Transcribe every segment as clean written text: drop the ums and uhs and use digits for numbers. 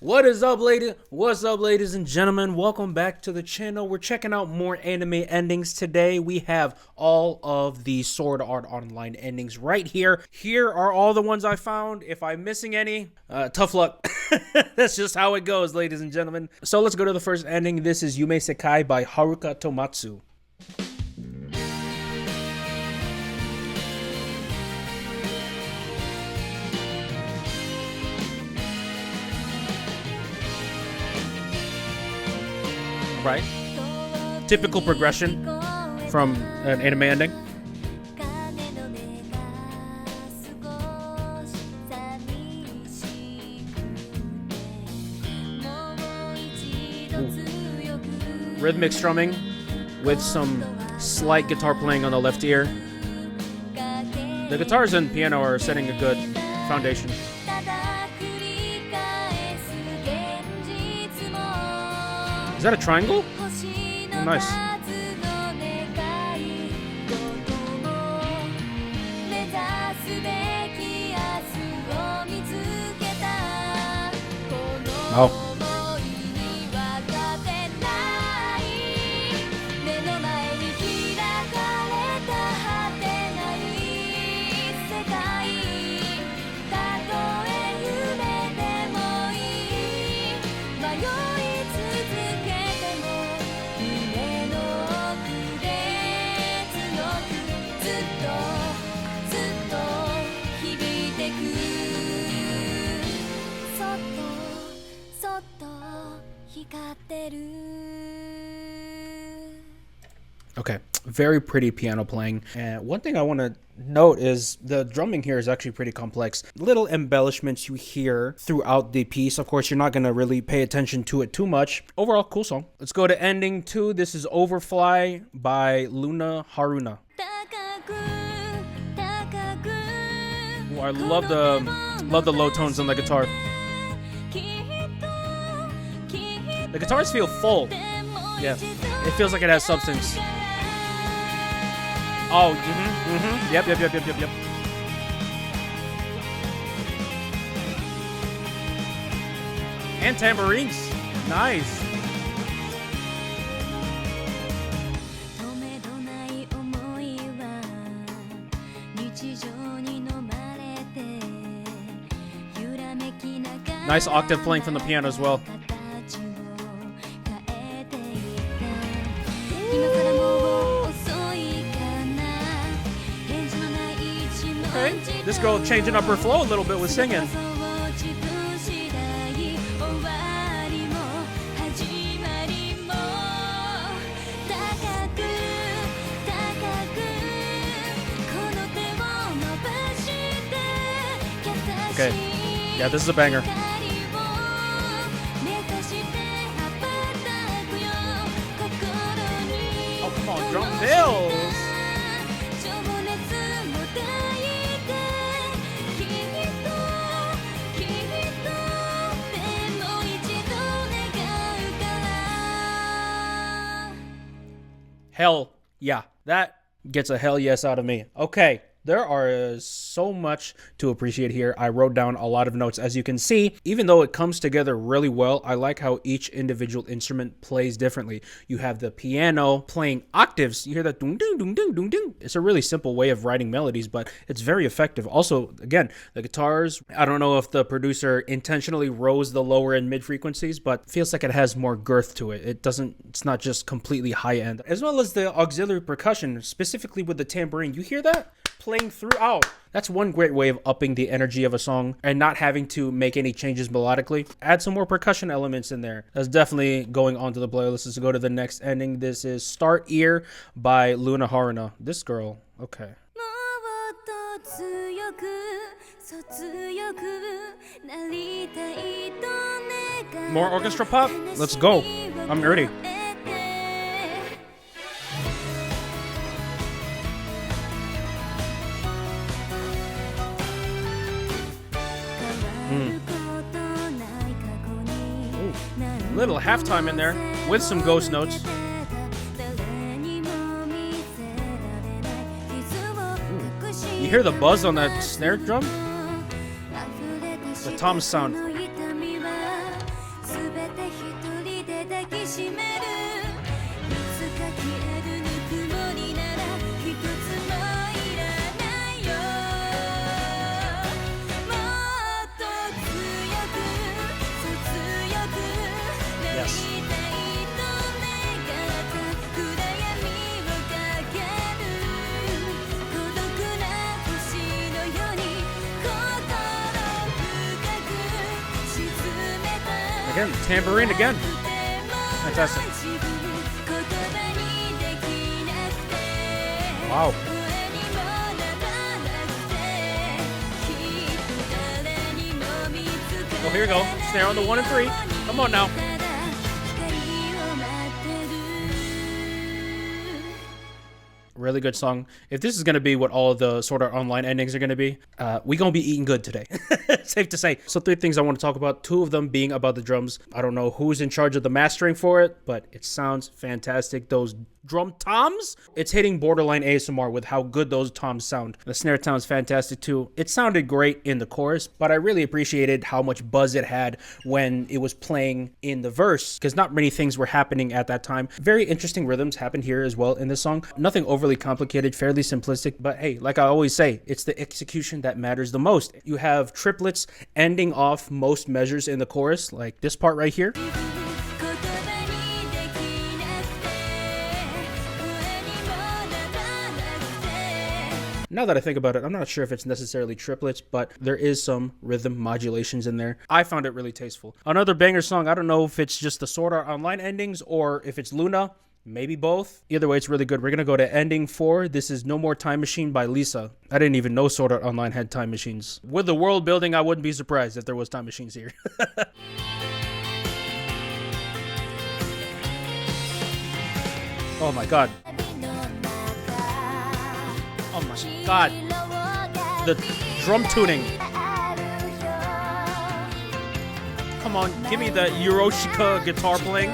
What is up, ladies? What's up, ladies and gentlemen? Welcome back to the channel. We're checking out more anime endings today. We have all of the Sword Art Online endings right here. Here are all the ones I found. If I'm missing any, tough luck. That's just how it goes, ladies and gentlemen. So let's go to the first ending. This is Yume Sekai by Haruka Tomatsu. Right? Typical progression from an anime ending. Ooh. Rhythmic strumming with some slight guitar playing on the left ear. The guitars and piano are setting a good foundation. Is that a triangle? Oh, nice. Oh. Okay, very pretty piano playing. And one thing I want to note is the drumming here is actually pretty complex. Little embellishments you hear throughout the piece. Of course, you're not going to really pay attention to it too much. Overall, cool song. Let's go to ending 2. This is Overfly by Luna Haruna. Ooh, I love the low tones on the guitar. The guitars feel full. Yeah, it feels like it has substance. Oh, Yep. And tambourines. Nice. Nice octave playing from the piano as well. Okay. This girl changing up her flow a little bit with singing. Okay. Yeah, this is a banger. Oh, come on, drum fills. Hell yeah, that gets a hell yes out of me. Okay, there are so much to appreciate here. I wrote down a lot of notes. As you can see, even though it comes together really well, I like how each individual instrument plays differently. You have the piano playing octaves. You hear that ding ding ding ding ding ding. It's a really simple way of writing melodies, but it's very effective. Also, again, the guitars, I don't know if the producer intentionally rose the lower and mid frequencies, but feels like it has more girth to it. It's not just completely high end. As well as the auxiliary percussion, specifically with the tambourine. You hear that? Playing throughout. That's one great way of upping the energy of a song and not having to make any changes melodically. Add some more percussion elements in there. That's definitely going onto the playlist. Let's go to the next ending. This is Startear by Luna Haruna. This girl, okay. More orchestra pop? Let's go. I'm ready. Little halftime in there with some ghost notes. You hear the buzz on that snare drum? The tom sound. Again, tambourine again. Fantastic. Wow. Oh, here we go. Snare on the 1 and 3. Come on now. Really good song. If this is going to be what all of the Sword Art Online endings are going to be, we going to be eating good today. Safe to say. So 3 things I want to talk about. 2 of them being about the drums. I don't know who's in charge of the mastering for it, but it sounds fantastic. Those drum toms, it's hitting borderline ASMR with how good those toms sound. The snare sounds fantastic too. It sounded great in the chorus, but I really appreciated how much buzz it had when it was playing in the verse, because not many things were happening at that time. Very interesting rhythms happened here as well in this song. Nothing overly complicated, fairly simplistic, but hey, like I always say, it's the execution that matters the most. You have triplets ending off most measures in the chorus, like this part right here. Now that I think about it, I'm not sure if it's necessarily triplets, but there is some rhythm modulations in there. I found it really tasteful. Another banger song, I don't know if it's just the Sword Art Online endings or if it's Luna, maybe both. Either way, it's really good. We're going to go to ending 4. This is No More Time Machine by Lisa. I didn't even know Sword Art Online had time machines. With the world building, I wouldn't be surprised if there was time machines here. Oh my god. Oh my god. The drum tuning. Come on, give me the Hiroshika guitar playing.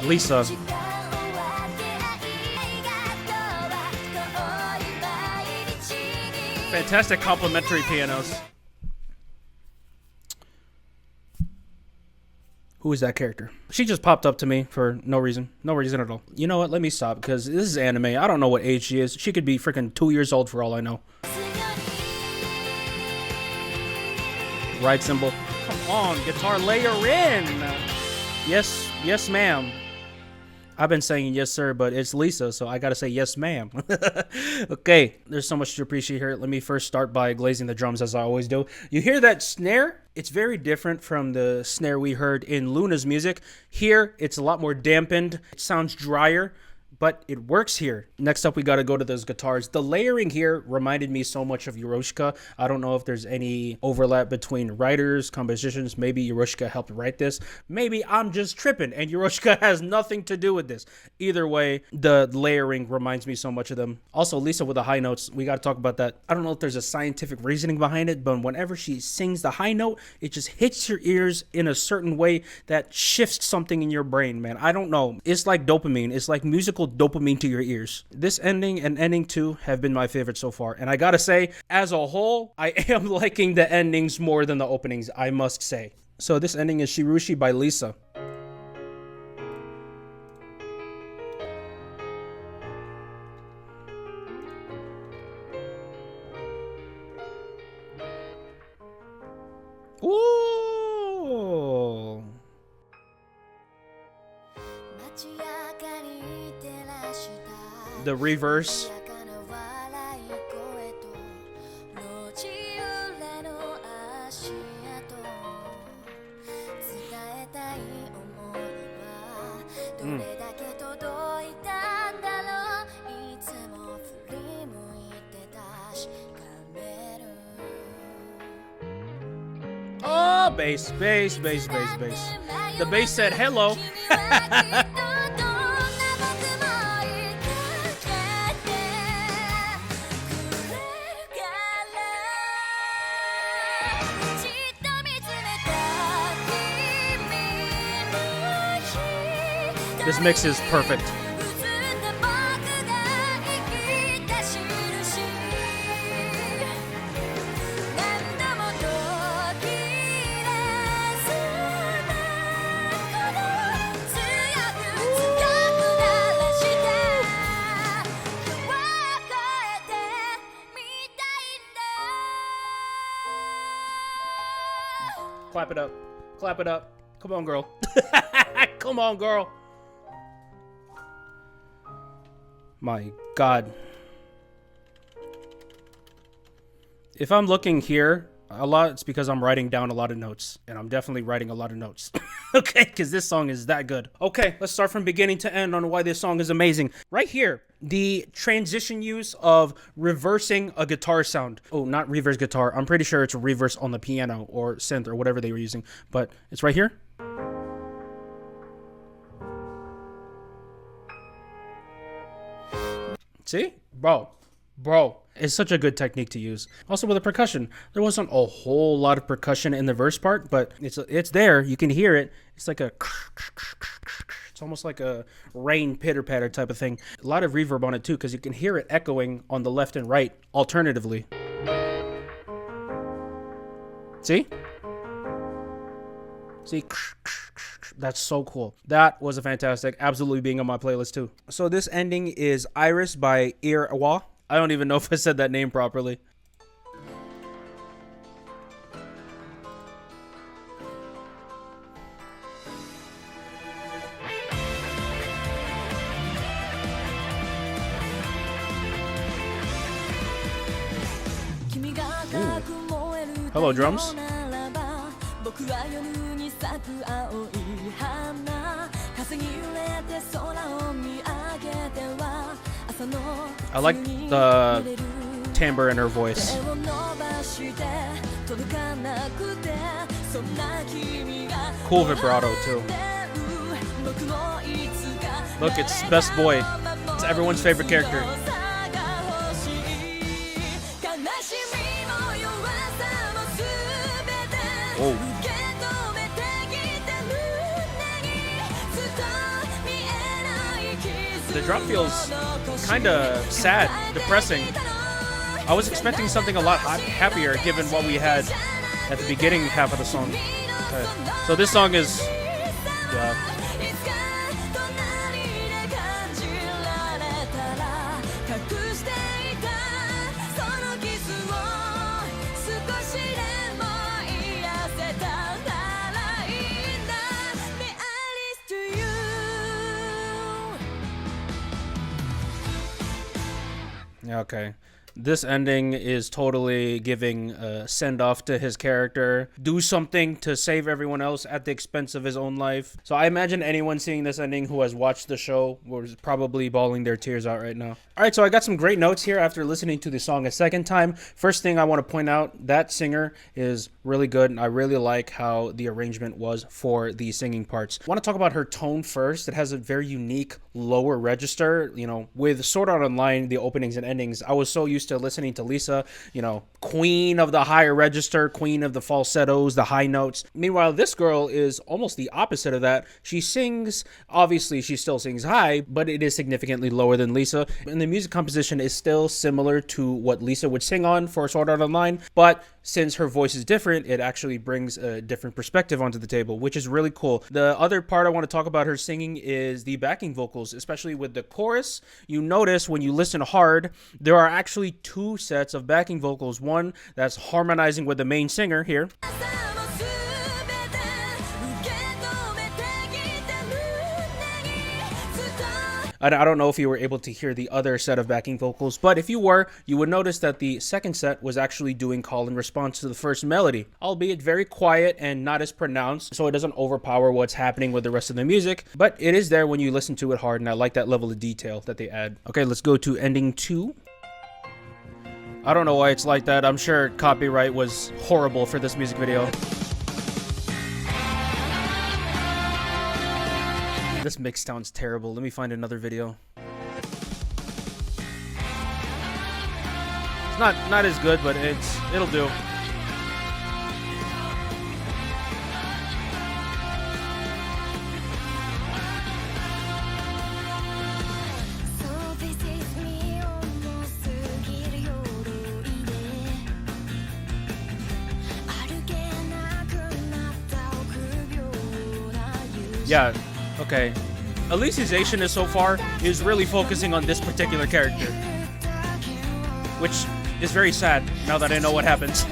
Lisa. Fantastic complementary pianos. Who is that character? She just popped up to me for no reason. No reason at all. You know what? Let me stop because this is anime. I don't know what age she is. She could be freaking 2 years old for all I know. Right cymbal. Come on, guitar layer in. Yes, yes, ma'am. I've been saying yes, sir, but it's Lisa, so I gotta say yes, ma'am. Okay, there's so much to appreciate here. Let me first start by glazing the drums as I always do. You hear that snare? It's very different from the snare we heard in Luna's music. Here, it's a lot more dampened. It sounds drier, but it works here. Next up, we got to go to those guitars. The layering here reminded me so much of Hiroshika. I don't know if there's any overlap between writers, compositions. Maybe Hiroshika helped write this. Maybe I'm just tripping and Hiroshika has nothing to do with this. Either way, the layering reminds me so much of them. Also, Lisa with the high notes, we got to talk about that. I don't know if there's a scientific reasoning behind it, but whenever she sings the high note, it just hits your ears in a certain way that shifts something in your brain, man. I don't know. It's like dopamine. It's like musical dopamine to your ears. This ending and ending 2 have been my favorite so far, and I gotta say, as a whole, I am liking the endings more than the openings, I must say. So this ending is Shirushi by Lisa. Ooh. The reverse. Oh, bass, bass, bass, bass, bass. The bass said hello. This mix is perfect. Clap it up. Clap it up. Come on, girl. Come on, girl. My God. If I'm looking here, A lot, it's because I'm writing down a lot of notes, and I'm definitely writing a lot of notes. Okay, because this song is that good. Okay, let's start from beginning to end on why this song is amazing. Right here, the transition use of reversing a guitar sound. Oh, not reverse guitar. I'm pretty sure it's reverse on the piano or synth or whatever they were using, but it's right here. See? Bro. It's such a good technique to use. Also with the percussion, there wasn't a whole lot of percussion in the verse part, but it's there. You can hear it. It's like it's almost like a rain pitter-patter type of thing. A lot of reverb on it too, because you can hear it echoing on the left and right alternatively. See? That's so cool. That was a fantastic. Absolutely being on my playlist too. So this ending is Iris by Eir Aoi. I don't even know if I said that name properly. Ooh. Hello, drums. I like the timbre in her voice. Cool vibrato too. Look, it's Best Boy. It's everyone's favorite character. Whoa. The drop feels kind of sad, depressing. I was expecting something a lot happier given what we had at the beginning half of the song. Okay. So this song is... yeah. Okay. This ending is totally giving a send-off to his character. Do something to save everyone else at the expense of his own life. So I imagine anyone seeing this ending who has watched the show was probably bawling their tears out right now. Alright, so I got some great notes here after listening to the song a second time. First thing I want to point out, that singer is really good, and I really like how the arrangement was for the singing parts. I want to talk about her tone first. It has a very unique lower register. You know, with Sword Art Online, the openings and endings, I was so used to listening to Lisa, you know, queen of the higher register, queen of the falsettos, the high notes. Meanwhile, this girl is almost the opposite of that. She sings, obviously she still sings high, but it is significantly lower than Lisa. And the music composition is still similar to what Lisa would sing on for Sword Art Online, but since her voice is different, it actually brings a different perspective onto the table, which is really cool. The other part I want to talk about her singing is the backing vocals, especially with the chorus. You notice when you listen hard, there are actually two sets of backing vocals. One that's harmonizing with the main singer here. I don't know if you were able to hear the other set of backing vocals, but if you were, you would notice that the second set was actually doing call and response to the first melody, albeit very quiet and not as pronounced, so it doesn't overpower what's happening with the rest of the music, but it is there when you listen to it hard, and I like that level of detail that they add. Okay, let's go to ending 2. I don't know why it's like that. I'm sure copyright was horrible for this music video. This mix sounds terrible. Let me find another video. It's not as good, but it'll do. Yeah. Okay, Alicization so far is really focusing on this particular character, which is very sad now that I know what happens.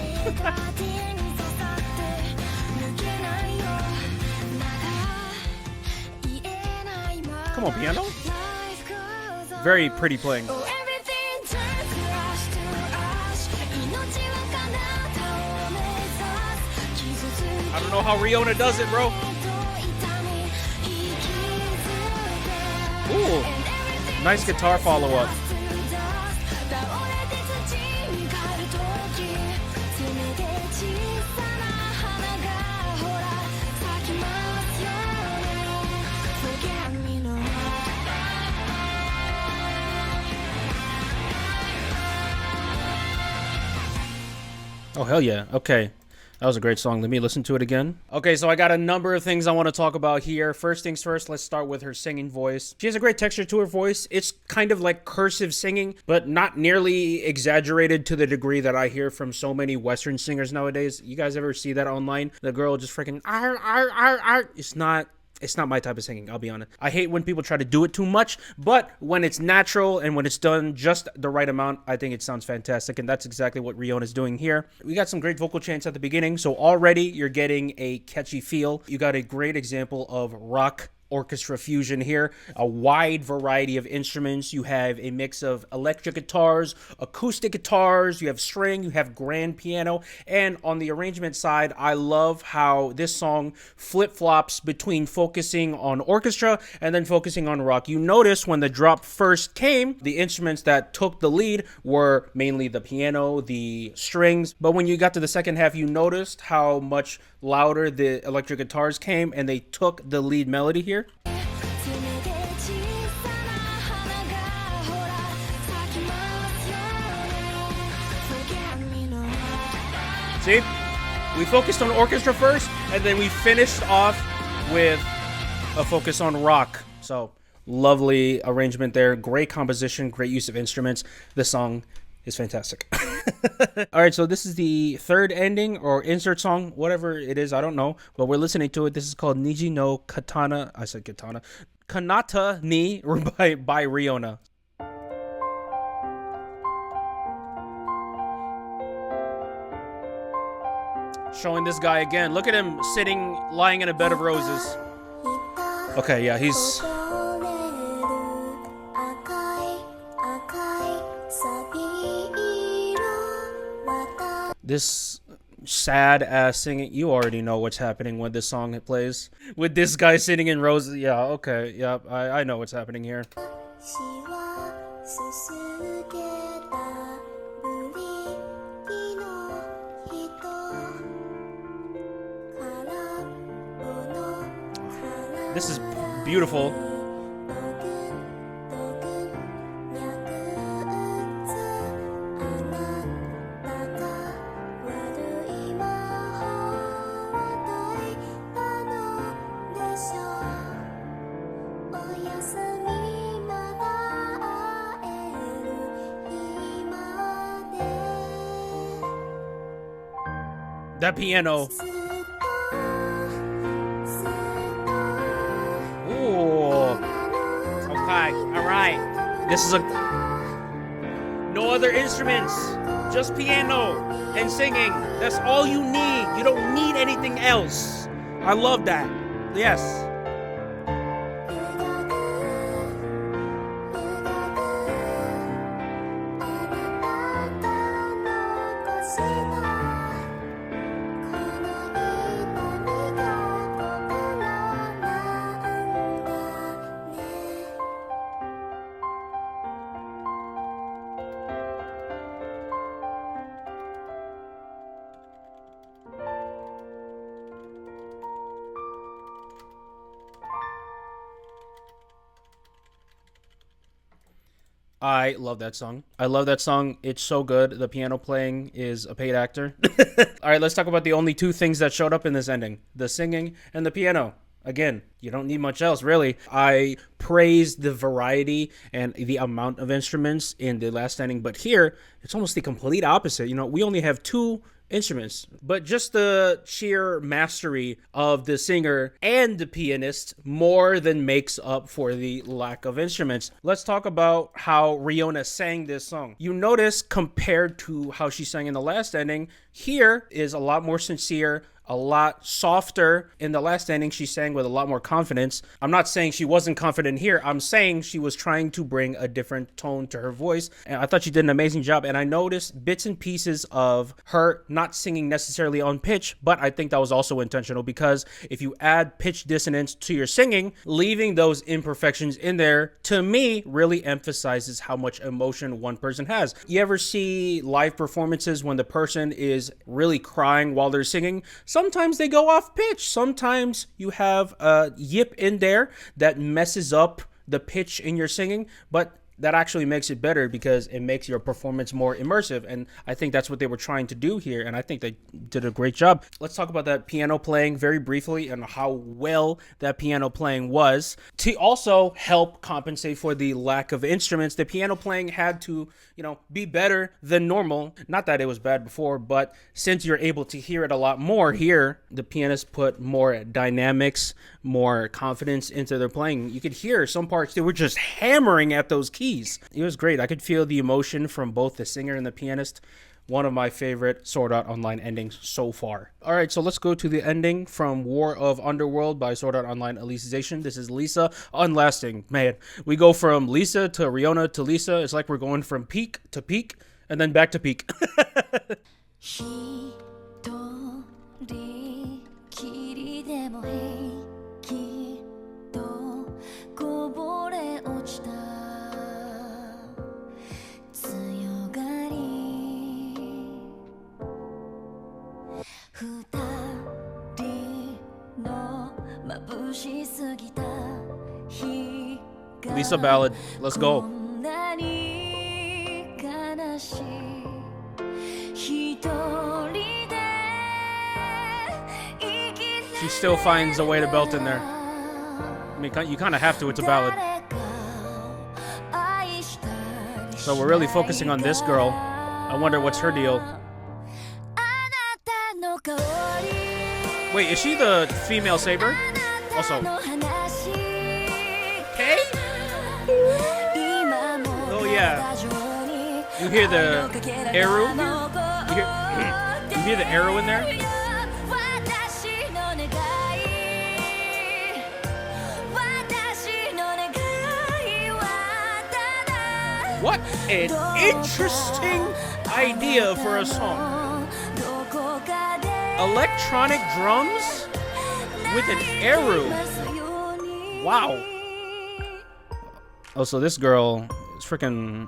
Come on, piano. Very pretty playing. I don't know how ReoNa does it, bro. Ooh, nice guitar follow-up. Oh, hell yeah. Okay. That was a great song. Let me listen to it again. Okay, so I got a number of things I want to talk about here. First things first, let's start with her singing voice. She has a great texture to her voice. It's kind of like cursive singing, but not nearly exaggerated to the degree that I hear from so many Western singers nowadays. You guys ever see that online? The girl just freaking ar, ar, ar, ar. It's not my type of singing, I'll be honest. I hate when people try to do it too much, but when it's natural and when it's done just the right amount, I think it sounds fantastic, and that's exactly what ReoNa is doing here. We got some great vocal chants at the beginning, so already you're getting a catchy feel. You got a great example of rock orchestra fusion here, a wide variety of instruments. You have a mix of electric guitars, acoustic guitars, you have string, you have grand piano, and on the arrangement side, I love how this song flip-flops between focusing on orchestra and then focusing on rock. You notice when the drop first came, the instruments that took the lead were mainly the piano, the strings, but when you got to the second half, you noticed how much louder the electric guitars came and they took the lead melody here. See? We focused on orchestra first, and then we finished off with a focus on rock. So, lovely arrangement there. Great composition, great use of instruments. The song is fantastic. All right, so this is the third ending or insert song, whatever it is, I don't know, but we're listening to it. This is called Niji no Katana. I said Katana. Kanata ni by ReoNa. Showing this guy again. Look at him sitting, lying in a bed of roses. Okay, yeah, he's... This sad ass singing, you already know what's happening when this song plays. With this guy sitting in roses. Yeah, okay, yeah, I know what's happening here. This is beautiful. That piano. Ooh. Okay, alright. This is no other instruments. Just piano and singing. That's all you need. You don't need anything else. I love that. Yes. I love that song. I love that song. It's so good. The piano playing is a paid actor. All right, let's talk about the only two things that showed up in this ending. The singing and the piano. Again, you don't need much else, really. I praised the variety and the amount of instruments in the last ending, but here, it's almost the complete opposite. You know, we only have two instruments, but just the sheer mastery of the singer and the pianist more than makes up for the lack of instruments. Let's talk about how ReoNa sang this song. You notice compared to how she sang in the last ending, here is a lot more sincere, a lot softer. In the last ending, she sang with a lot more confidence. I'm not saying she wasn't confident here. I'm saying she was trying to bring a different tone to her voice. And I thought she did an amazing job. And I noticed bits and pieces of her not singing necessarily on pitch, but I think that was also intentional because if you add pitch dissonance to your singing, leaving those imperfections in there, to me, really emphasizes how much emotion one person has. You ever see live performances when the person is really crying while they're singing? Sometimes they go off pitch. Sometimes you have a yip in there that messes up the pitch in your singing, but that actually makes it better because it makes your performance more immersive. And I think that's what they were trying to do here. And I think they did a great job. Let's talk about that piano playing very briefly and how well that piano playing was. To also help compensate for the lack of instruments, the piano playing had to, be better than normal. Not that it was bad before, but since you're able to hear it a lot more here, the pianist put more dynamics, more confidence into their playing. You could hear some parts they were just hammering at those keys. It was great. I could feel the emotion from both the singer and the pianist. One of my favorite Sword Art Online endings so far. All right, so let's go to the ending from War of Underworld by Sword Art Online Alicization. This is Lisa Unlasting. Man, we go from Lisa to ReoNa to Lisa. It's like we're going from peak to peak and then back to peak. Lisa ballad, let's go. She still finds a way to belt in there. I mean, you kind of have to, it's a ballad. So we're really focusing on this girl. I wonder what's her deal. Wait, is she the female saber? Also. Okay? Oh yeah. You hear the arrow? You hear the arrow in there? What an interesting idea for a song. Electronic drums with an arrow. Wow. Oh, so this girl is freaking...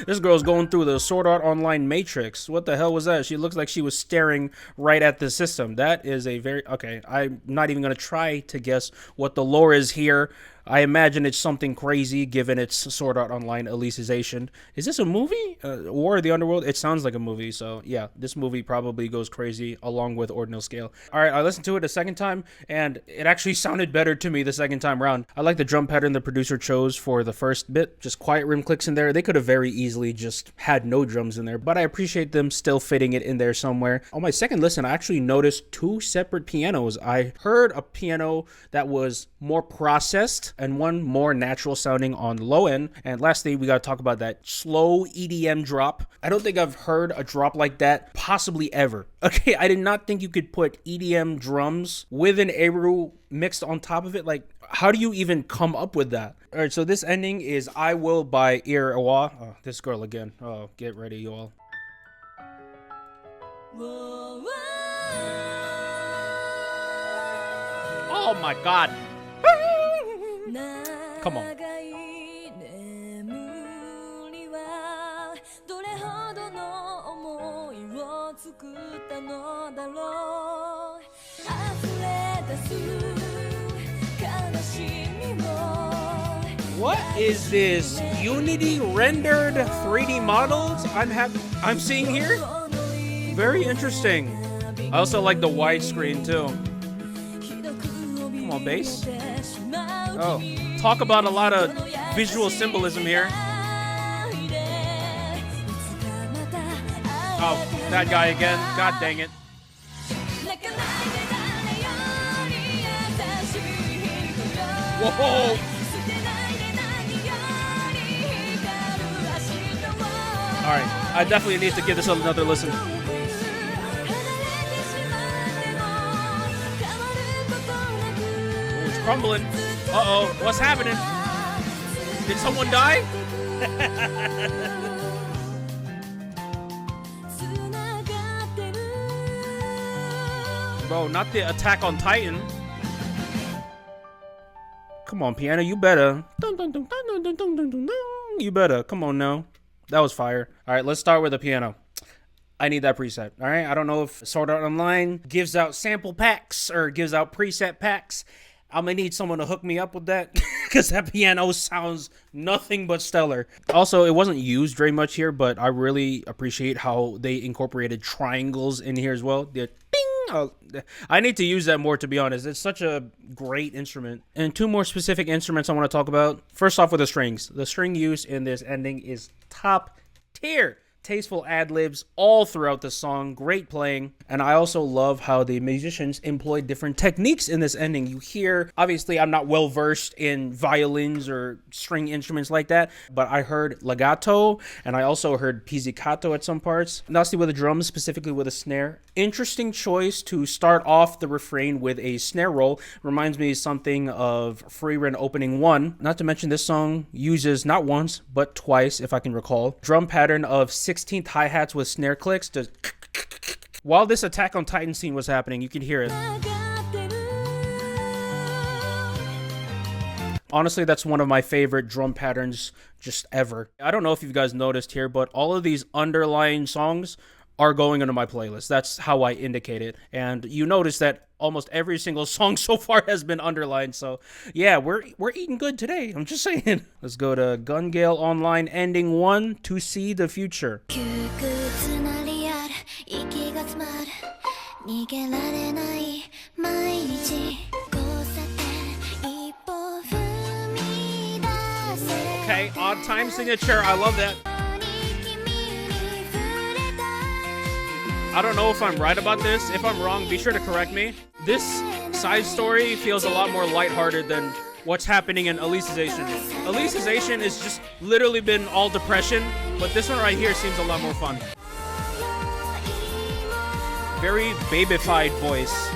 This girl's going through the Sword Art Online Matrix. What the hell was that? She looks like she was staring right at the system. That is a very... Okay, I'm not even going to try to guess what the lore is here. I imagine it's something crazy given its Sword Art Online Alicization. Is this a movie? War of the Underworld? It sounds like a movie, so yeah, this movie probably goes crazy along with Ordinal Scale. Alright, I listened to it a second time, and it actually sounded better to me the second time around. I like the drum pattern the producer chose for the first bit. Just quiet rim clicks in there. They could have very easily just had no drums in there, but I appreciate them still fitting it in there somewhere. On my second listen, I actually noticed two separate pianos. I heard a piano that was more processed and one more natural sounding on the low end. And lastly, we got to talk about that slow EDM drop. I don't think I've heard a drop like that possibly ever. Okay, I did not think you could put EDM drums with an Eru mixed on top of it. Like, how do you even come up with that? All right, so this ending is I Will by Eir Aoi. Oh, this girl again. Oh, get ready, y'all. Oh my God. Come on. What is this? Unity rendered 3D models I'm seeing here? Very interesting. I also like the widescreen too. Come on, bass. Oh, talk about a lot of visual symbolism here. Oh, that guy again. God dang it. Whoa! Alright, I definitely need to give this another listen. crumbling. Uh-oh, what's happening? Did someone die? Bro, not the Attack on Titan. Come on, piano, you better. You better. Come on now. That was fire. All right, let's start with the piano. I need that preset. All right, I don't know if Sword Art Online gives out sample packs or gives out preset packs. I'm gonna need someone to hook me up with that because that piano sounds nothing but stellar. Also, it wasn't used very much here, but I really appreciate how they incorporated triangles in here as well. The ding! I need to use that more, to be honest. It's such a great instrument. And two more specific instruments I want to talk about. First off with the strings. The string use in this ending is top tier. Tasteful ad-libs all throughout the song, great playing, and I also love how the musicians employ different techniques in this ending. You hear, obviously I'm not well versed in violins or string instruments like that, but I heard legato, and I also heard pizzicato at some parts, mostly with the drums, specifically with a snare. Interesting choice to start off the refrain with a snare roll. Reminds me something of Frieren Opening 1. Not to mention this song uses not once, but twice, if I can recall, drum pattern of 16th hi-hats with snare clicks. Just while this Attack on Titan scene was happening, you can hear it. Honestly, that's one of my favorite drum patterns just ever. I don't know if you guys noticed here, but all of these underlying songs are going into my playlist. That's how I indicate it. And you notice that almost every single song so far has been underlined. So yeah, we're eating good today. I'm just saying. Let's go to Gale Online Ending 1 to see the future. Okay, odd time signature. I love that. I don't know if I'm right about this. If I'm wrong, be sure to correct me. This side story feels a lot more lighthearted than what's happening in Alicization. Alicization has just literally been all depression, but this one right here seems a lot more fun. Very babyfied voice,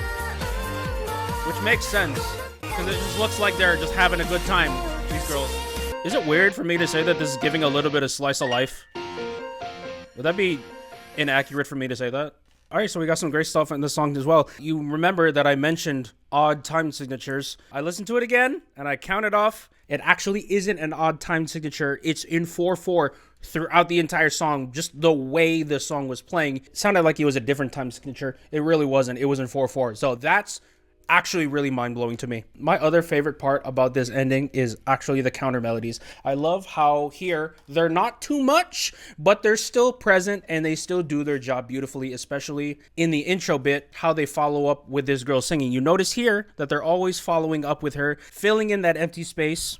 which makes sense, because it just looks like they're just having a good time, these girls. Is it weird for me to say that this is giving a little bit of slice of life? Would that be inaccurate for me to say that? All right, so we got some great stuff in this song as well. You remember that I mentioned odd time signatures. I listened to it again and I counted off. It actually isn't an odd time signature. It's in 4/4 throughout the entire song. Just the way the song was playing, it sounded like it was a different time signature. It really wasn't. It was in 4/4. So that's actually really mind-blowing to me. My other favorite part about this ending is actually the counter melodies. I love how here they're not too much, but they're still present and they still do their job beautifully, especially in the intro bit, how they follow up with this girl singing. You notice here that they're always following up with her, filling in that empty space.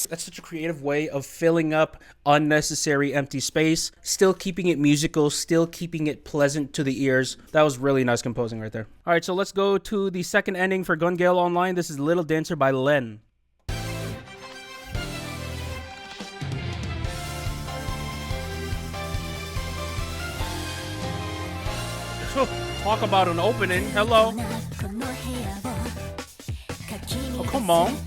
That's such a creative way of filling up unnecessary empty space, still keeping it musical, still keeping it pleasant to the ears. That was really nice composing right there. All right, so let's go to the second ending for Gale Online. This is Little Dancer by LLENN. Talk about an opening. Hello. Oh, come on.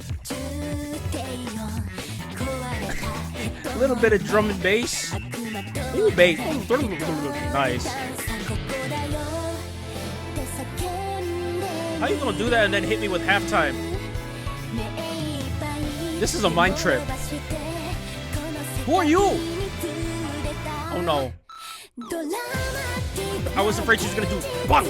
A little bit of drum and bass. Ooh, bass. Nice. How you gonna do that and then hit me with halftime? This is a mind trip. Who are you? Oh no. I was afraid she was gonna do bang.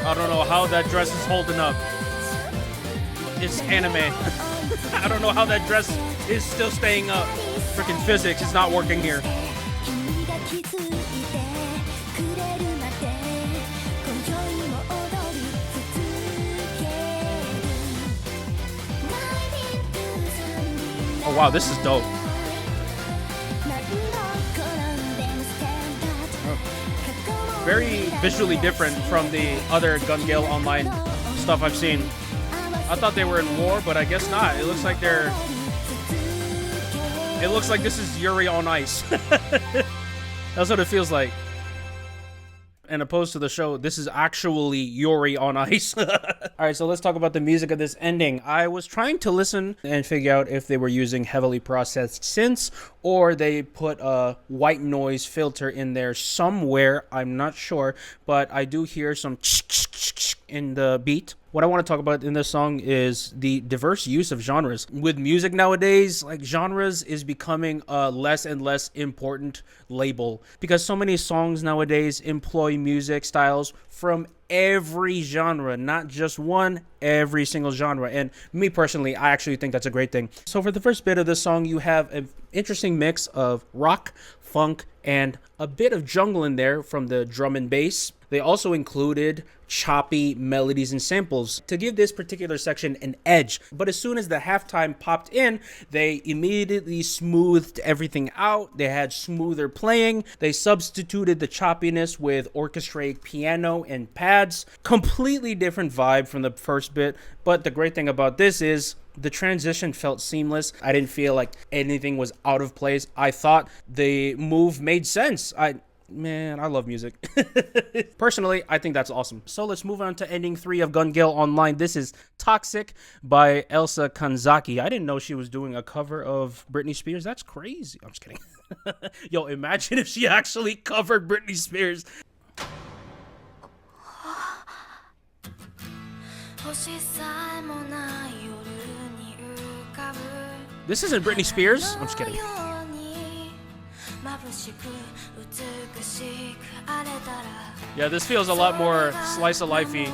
I don't know how that dress is holding up. It's anime. I don't know how that dress is still staying up. Freaking physics is not working here. Oh wow, this is dope. Very visually different from the other Gale Online stuff I've seen. I thought they were in war, but I guess not. It looks like they're... It looks like this is Yuri on Ice. That's what it feels like. And opposed to the show, this is actually Yuri on Ice. Alright, so let's talk about the music of this ending. I was trying to listen and figure out if they were using heavily processed synths or they put a white noise filter in there somewhere. I'm not sure, but I do hear some in the beat. What I want to talk about in this song is the diverse use of genres. With music nowadays, like, genres is becoming a less and less important label because so many songs nowadays employ music styles from every genre, not just one, every single genre. And me personally, I actually think that's a great thing. So for the first bit of this song, you have an interesting mix of rock, funk, and a bit of jungle in there from the drum and bass. They also included choppy melodies and samples to give this particular section an edge. But as soon as the halftime popped in, they immediately smoothed everything out. They had smoother playing. They substituted the choppiness with orchestrated piano and pads. Completely different vibe from the first bit. But the great thing about this is the transition felt seamless. I didn't feel like anything was out of place. I thought the move made sense. Man, I love music. Personally, I think that's awesome. So let's move on to ending 3 of Gale Online. This is Toxic by Elza Kanzaki. I didn't know she was doing a cover of Britney Spears. That's crazy. I'm just kidding. Yo, imagine if she actually covered Britney Spears. This isn't Britney Spears. I'm just kidding. Yeah, this feels a lot more slice of lifey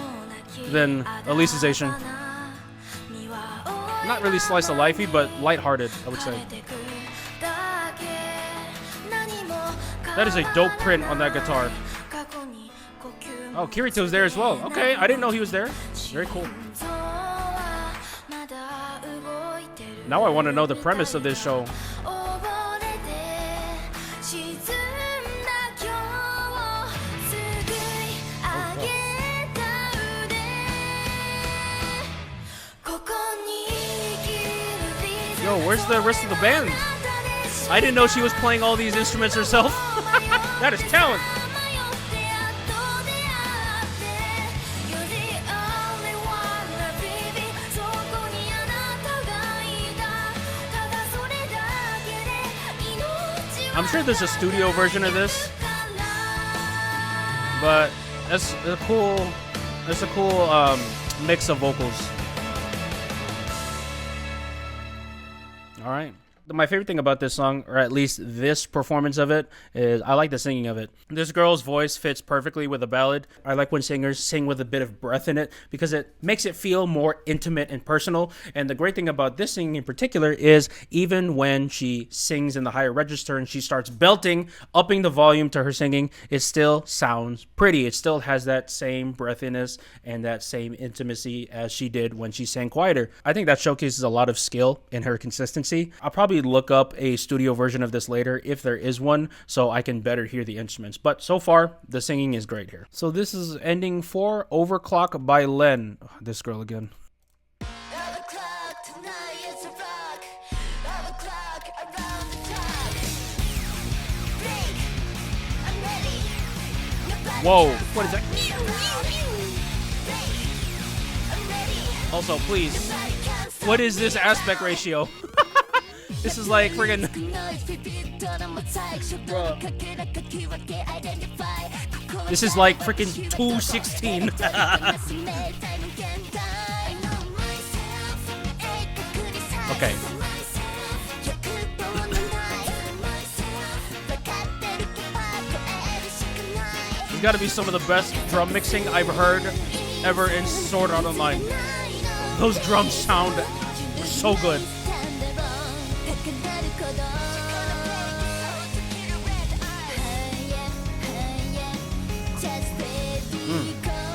than Alicization. Not really slice of lifey, but lighthearted, I would say. That is a dope print on that guitar. Oh, Kirito's there as well. Okay, I didn't know he was there. Very cool. Now I want to know the premise of this show. Yo, where's the rest of the band? I didn't know she was playing all these instruments herself. That is talent. I'm sure there's a studio version of this, but that's a cool mix of vocals. All right. My favorite thing about this song, or at least this performance of it, is I like the singing of it. This girl's voice fits perfectly with a ballad. I like when singers sing with a bit of breath in it because it makes it feel more intimate and personal. And the great thing about this singing in particular is even when she sings in the higher register and she starts belting, upping the volume to her singing, it still sounds pretty. It still has that same breathiness and that same intimacy as she did when she sang quieter. I think that showcases a lot of skill in her consistency. I'll probably look up a studio version of this later if there is one so I can better hear the instruments, but so far the singing is great here. So this is ending 4, Overclock by LLENN. Oh, this girl again. Whoa, what is that? Also, please, what is this aspect ratio? This is like friggin'. This is like freaking 216. Okay. It's gotta be some of the best drum mixing I've heard ever in Sword Art Online. Those drums sound so good.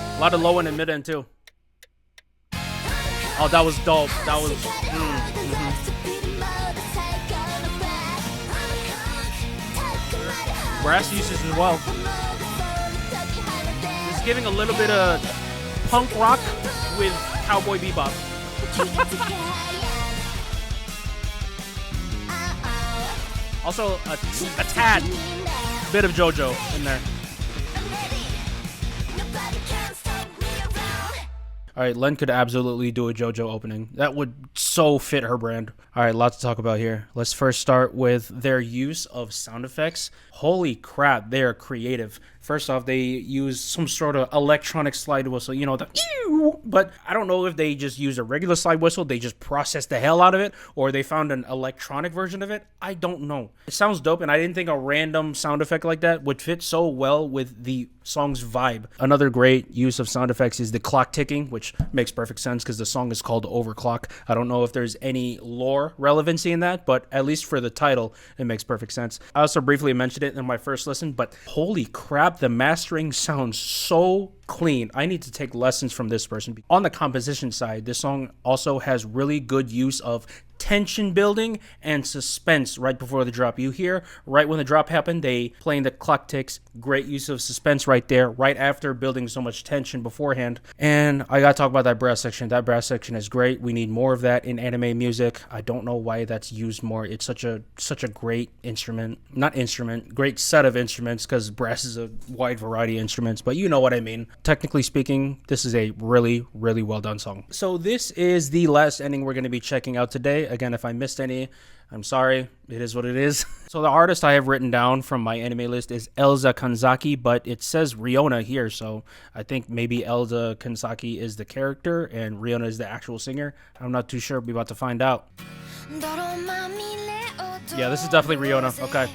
A lot of low end and mid end too. Oh, that was dope. That was. Brass usage as well. It's giving a little bit of punk rock with Cowboy Bebop. Also, a tad bit of JoJo in there. All right, LLENN could absolutely do a JoJo opening. That would so fit her brand. All right, lots to talk about here. Let's first start with their use of sound effects. Holy crap, they are creative. First off, they use some sort of electronic slide whistle, you know, the ew, but I don't know if they just use a regular slide whistle, they just processed the hell out of it, or they found an electronic version of it. I don't know. It sounds dope, and I didn't think a random sound effect like that would fit so well with the song's vibe. Another great use of sound effects is the clock ticking, which makes perfect sense because the song is called Overclock. I don't know if there's any lore relevancy in that, but at least for the title, it makes perfect sense. I also briefly mentioned it in my first listen, but holy crap, the mastering sounds so clean. I need to take lessons from this person. On the composition side, this song also has really good use of tension building and suspense right before the drop. You hear right when the drop happened, they playing the clock ticks. Great use of suspense right there, right after building so much tension beforehand. And I gotta talk about that brass section. That brass section is great. We need more of that in anime music. I don't know why that's used more. It's such a great instrument. Not instrument, great set of instruments, because brass is a wide variety of instruments, but you know what I mean. Technically speaking, this is a really, really well done song. So this is the last ending we're going to be checking out today. Again, if I missed any, I'm sorry. It is what it is. So the artist I have written down from my anime list is Elza Kanzaki, but it says ReoNa here, so I think maybe Elza Kanzaki is the character and ReoNa is the actual singer. I'm not too sure. We're about to find out. Yeah, this is definitely ReoNa. Okay.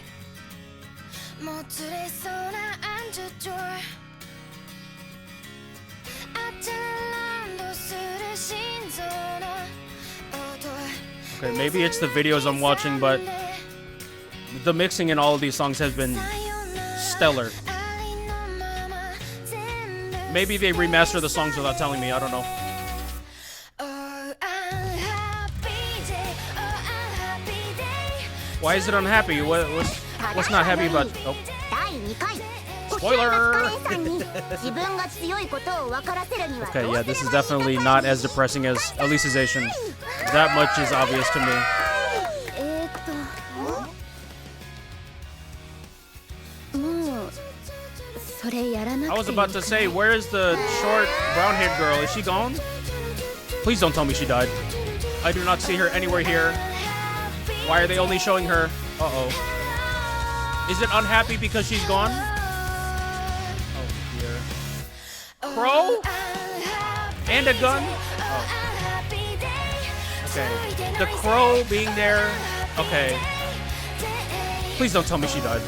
Okay, maybe it's the videos I'm watching, but the mixing in all of these songs has been stellar. Maybe they remaster the songs without telling me, I don't know. Why is it unhappy? What's not happy about... Oh. Spoiler! Okay, yeah, this is definitely not as depressing as Alicization. That much is obvious to me. I was about to say, where is the short brown-haired girl? Is she gone? Please don't tell me she died. I do not see her anywhere here. Why are they only showing her? Uh-oh. Is it unhappy because she's gone? Crow? And a gun? Oh. Okay. The crow being there. Okay. Please don't tell me she died.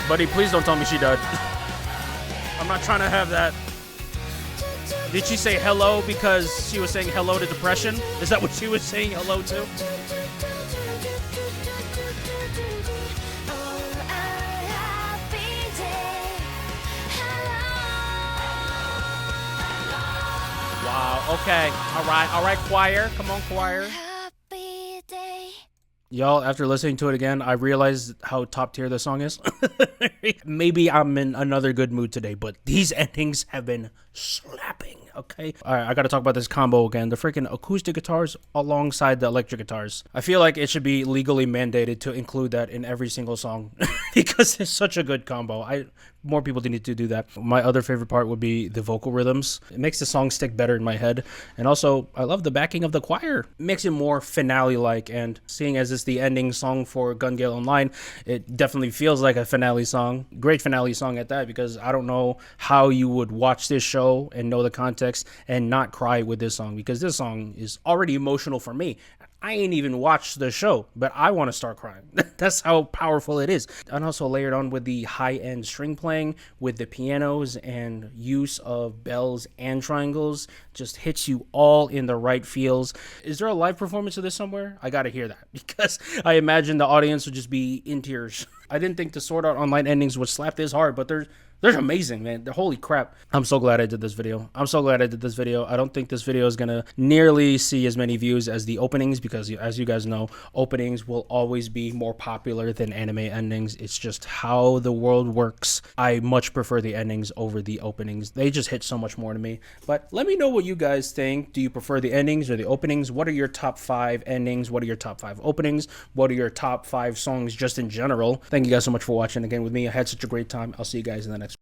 Buddy, please don't tell me she died. I'm not trying to have that. Did she say hello because she was saying hello to depression? Is that what she was saying hello to? Wow, okay. All right, choir. Come on, choir. Y'all, after listening to it again, I realized how top tier this song is. Maybe I'm in another good mood today, but these endings have been slapping, okay? All right, I gotta talk about this combo again. The freaking acoustic guitars alongside the electric guitars. I feel like it should be legally mandated to include that in every single song because it's such a good combo. More people need to do that. My other favorite part would be the vocal rhythms. It makes the song stick better in my head. And also, I love the backing of the choir. It makes it more finale-like, and seeing as it's the ending song for Gale Online, it definitely feels like a finale song. Great finale song at that, because I don't know how you would watch this show and know the context and not cry with this song, because this song is already emotional for me. I ain't even watched the show, but I want to start crying. That's how powerful it is. And also layered on with the high-end string playing, with the pianos and use of bells and triangles, just hits you all in the right feels. Is there a live performance of this somewhere? I gotta hear that, because I imagine the audience would just be in tears. I didn't think the Sword Art Online endings would slap this hard, but they're amazing, man. Holy crap. I'm so glad I did this video. I'm so glad I did this video. I don't think this video is going to nearly see as many views as the openings because, as you guys know, openings will always be more popular than anime endings. It's just how the world works. I much prefer the endings over the openings. They just hit so much more to me. But let me know what you guys think. Do you prefer the endings or the openings? What are your top 5 endings? What are your top 5 openings? What are your top 5 songs just in general? Thank you guys so much for watching again with me. I had such a great time. I'll see you guys in the next